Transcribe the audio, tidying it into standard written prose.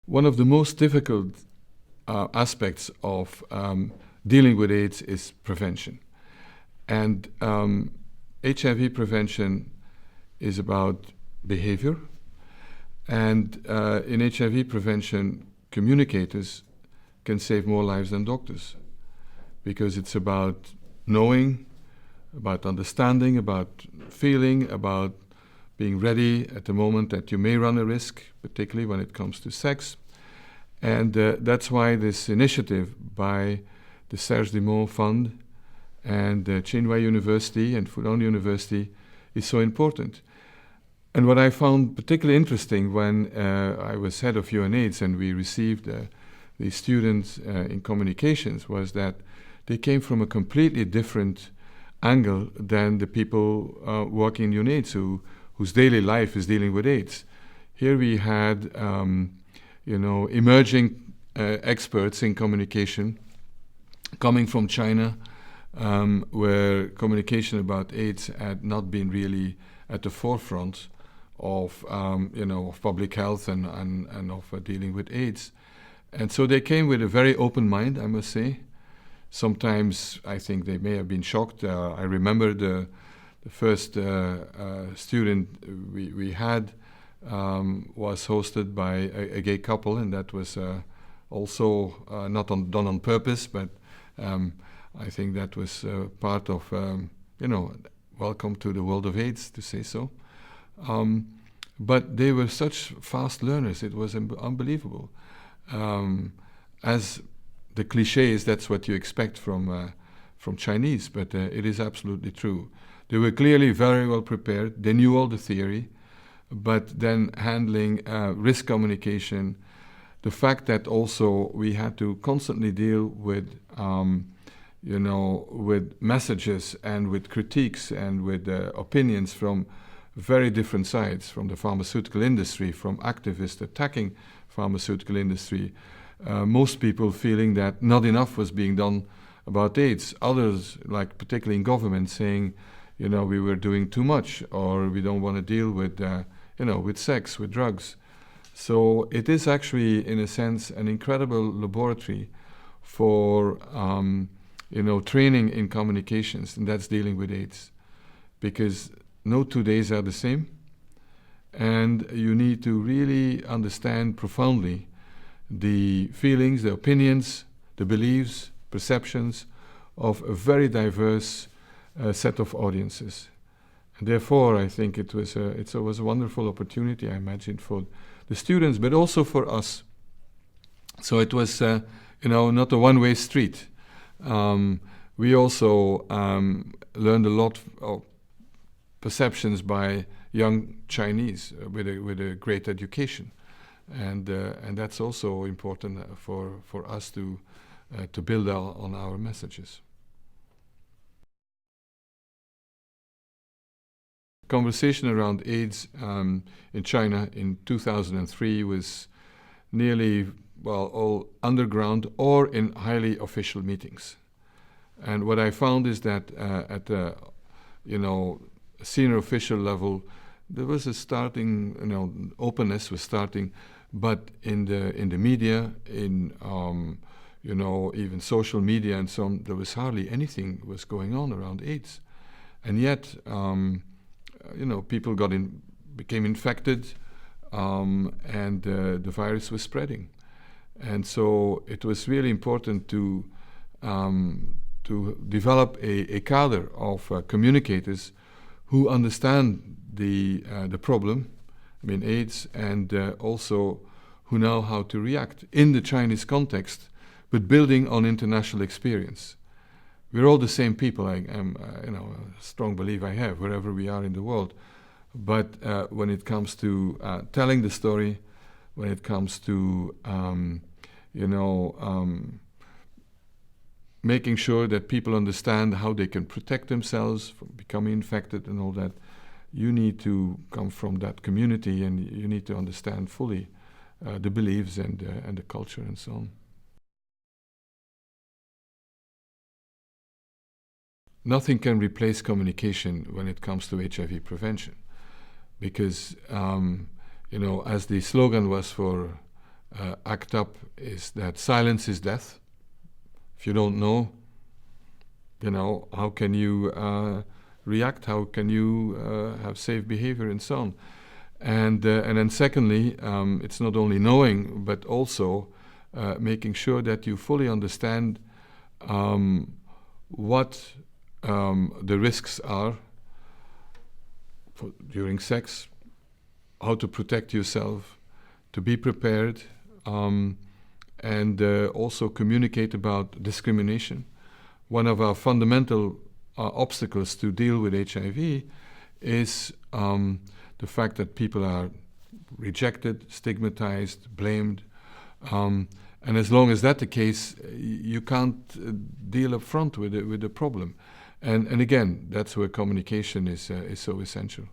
One of the most difficult aspects of dealing with AIDS is prevention. And HIV prevention is about behavior. And in HIV prevention, communicators can save more lives than doctors, because it's about knowing, about understanding, about feeling, about being ready at the moment that you may run a risk, particularly when it comes to sex. And that's why this initiative by the Serge Dumont Fund and Tsinghua University and Fudan University is so important. And what I found particularly interesting when I was head of UNAIDS and we received the students in communications was that they came from a completely different angle than the people working in UNAIDS whose daily life is dealing with AIDS. Here we had emerging experts in communication coming from China, where communication about AIDS had not been really at the forefront of public health and of dealing with AIDS. And so they came with a very open mind, I must say. Sometimes I think they may have been shocked. I remember the first student we had was hosted by a gay couple, and that was also not done on purpose, but I think that was part of, welcome to the world of AIDS, to say so. But they were such fast learners, it was unbelievable. As the cliché is, that's what you expect from Chinese, but it is absolutely true. They were clearly very well prepared, they knew all the theory, but then handling risk communication, the fact that also we had to constantly deal with with messages and with critiques and with opinions from very different sides, from the pharmaceutical industry, from activists attacking pharmaceutical industry, most people feeling that not enough was being done about AIDS. Others, like particularly in government, saying, we were doing too much, or we don't want to deal with, with sex, with drugs. So it is actually, in a sense, an incredible laboratory for, training in communications, and that's dealing with AIDS. Because no 2 days are the same, and you need to really understand profoundly the feelings, the opinions, the beliefs, perceptions of a very diverse set of audiences. And therefore, I think it was a wonderful opportunity, I imagine, for the students, but also for us. So it was, not a one-way street. We also learned a lot of perceptions by young Chinese with a great education, and that's also important for us to build on our messages. Conversation around AIDS in China in 2003 was nearly, all underground or in highly official meetings. And what I found is that at the, senior official level, there was a starting, openness was starting, but in the media, in even social media and so on, there was hardly anything was going on around AIDS, and yet people became infected, and the virus was spreading, and so it was really important to develop a cadre of communicators who understand the problem, AIDS, and also who know how to react in the Chinese context, but building on international experience. We're all the same people. I'm a strong belief I have wherever we are in the world. But when it comes to telling the story, when it comes to making sure that people understand how they can protect themselves from becoming infected and all that, you need to come from that community, and you need to understand fully the beliefs and the culture and so on. Nothing can replace communication when it comes to HIV prevention, because as the slogan was for ACT UP is that silence is death. If you don't know, how can you react? How can you have safe behavior and so on? And then secondly, it's not only knowing, but also making sure that you fully understand what the risks are during sex, how to protect yourself, to be prepared, and also communicate about discrimination. One of our fundamental obstacles to deal with HIV is the fact that people are rejected, stigmatized, blamed. And as long as that's the case, you can't deal up front with the problem. And again, that's where communication is so essential.